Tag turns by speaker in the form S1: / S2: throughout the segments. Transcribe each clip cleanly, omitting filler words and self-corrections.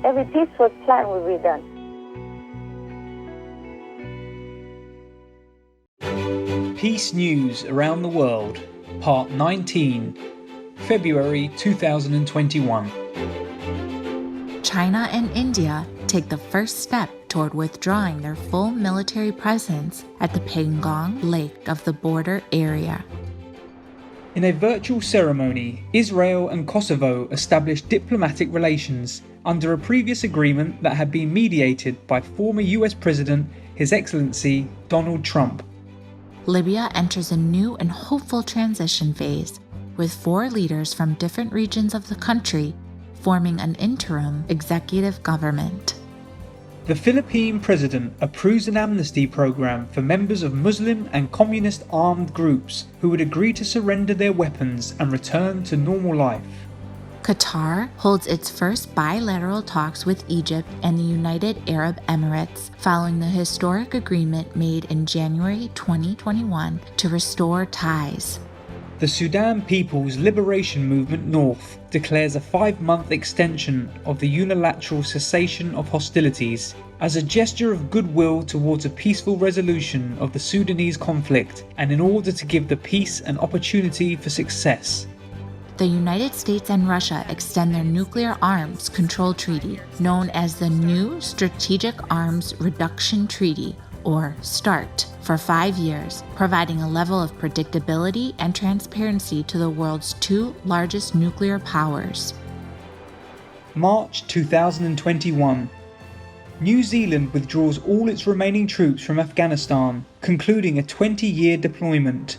S1: every peaceful plan will be done.
S2: Peace News Around the World, Part 19, February 2021.
S3: China and India take the first step toward withdrawing their full military presence at the Pangong Lake of the border area.
S2: In a virtual ceremony, Israel and Kosovo established diplomatic relations under a previous agreement that had been mediated by former US President His Excellency Donald Trump.
S3: Libya enters a new and hopeful transition phase, with 4 leaders from different regions of the country forming an interim executive government.
S2: The Philippine president approves an amnesty program for members of Muslim and communist armed groups who would agree to surrender their weapons and return to normal life.
S3: Qatar holds its first bilateral talks with Egypt and the United Arab Emirates following the historic agreement made in January 2021 to restore ties.
S2: The Sudan People's Liberation Movement North declares a 5-month extension of the unilateral cessation of hostilities as a gesture of goodwill towards a peaceful resolution of the Sudanese conflict and in order to give the peace an opportunity for success.
S3: The United States and Russia extend their nuclear arms control treaty, known as the New Strategic Arms Reduction Treaty, or START, for 5 years, providing a level of predictability and transparency to the world's 2 largest nuclear powers.
S2: March 2021. New Zealand withdraws all its remaining troops from Afghanistan, concluding a 20-year deployment.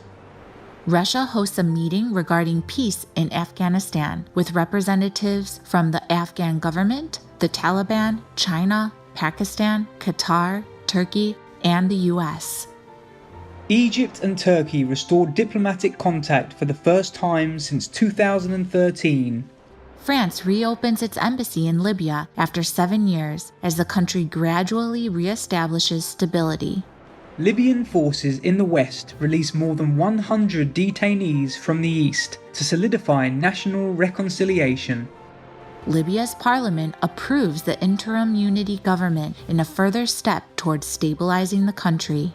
S3: Russia hosts a meeting regarding peace in Afghanistan with representatives from the Afghan government, the Taliban, China, Pakistan, Qatar, Turkey, and the US.
S2: Egypt and Turkey restored diplomatic contact for the first time since 2013.
S3: France reopens its embassy in Libya after 7 years as the country gradually reestablishes stability.
S2: Libyan forces in the west release more than 100 detainees from the east to solidify national reconciliation.
S3: Libya's parliament approves the interim unity government in a further step towards stabilizing the country.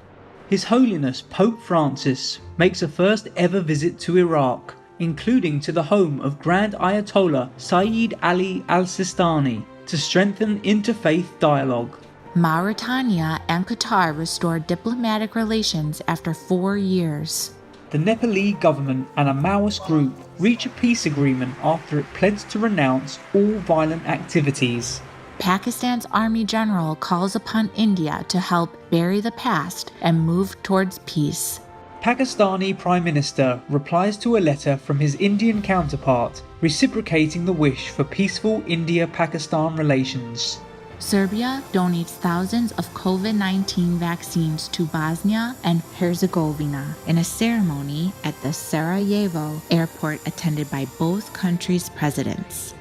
S2: His Holiness Pope Francis makes a first ever visit to Iraq, including to the home of Grand Ayatollah Sayyid Ali al-Sistani, to strengthen interfaith dialogue.
S3: Mauritania and Qatar restore diplomatic relations after 4 years.
S2: The Nepalese government and a Maoist group reach a peace agreement after it pledged to renounce all violent activities.
S3: Pakistan's army general calls upon India to help bury the past and move towards peace.
S2: Pakistani Prime Minister replies to a letter from his Indian counterpart, reciprocating the wish for peaceful India-Pakistan relations.
S3: Serbia donates thousands of COVID-19 vaccines to Bosnia and Herzegovina in a ceremony at the Sarajevo airport attended by both countries' presidents.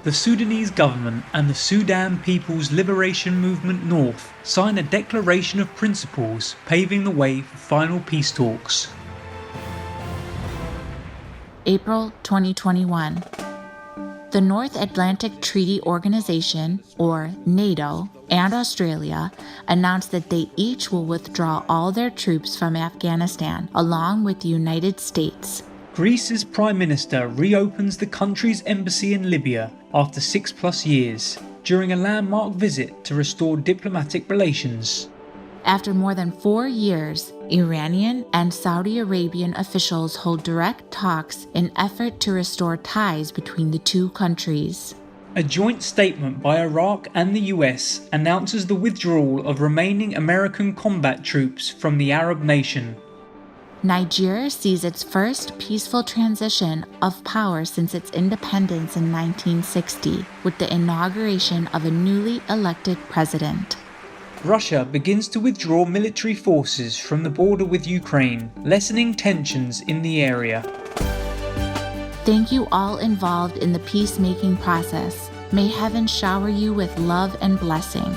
S2: The Sudanese government and the Sudan People's Liberation Movement North sign a declaration of principles paving the way for final peace talks.
S3: April 2021. The North Atlantic Treaty Organization, or NATO, and Australia announced that they each will withdraw all their troops from Afghanistan, along with the United States.
S2: Greece's Prime Minister reopens the country's embassy in Libya after 6+ years, during a landmark visit to restore diplomatic relations.
S3: After more than 4 years, Iranian and Saudi Arabian officials hold direct talks in effort to restore ties between the 2 countries.
S2: A joint statement by Iraq and the US announces the withdrawal of remaining American combat troops from the Arab nation.
S3: Nigeria sees its first peaceful transition of power since its independence in 1960, with the inauguration of a newly elected president.
S2: Russia begins to withdraw military forces from the border with Ukraine, lessening tensions in the area.
S3: Thank you all involved in the peacemaking process. May heaven shower you with love and blessing.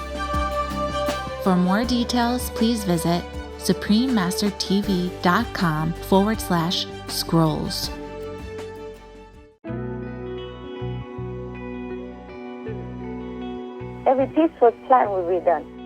S3: For more details, please visit suprememastertv.com/scrolls.
S1: every peaceful plan will be done.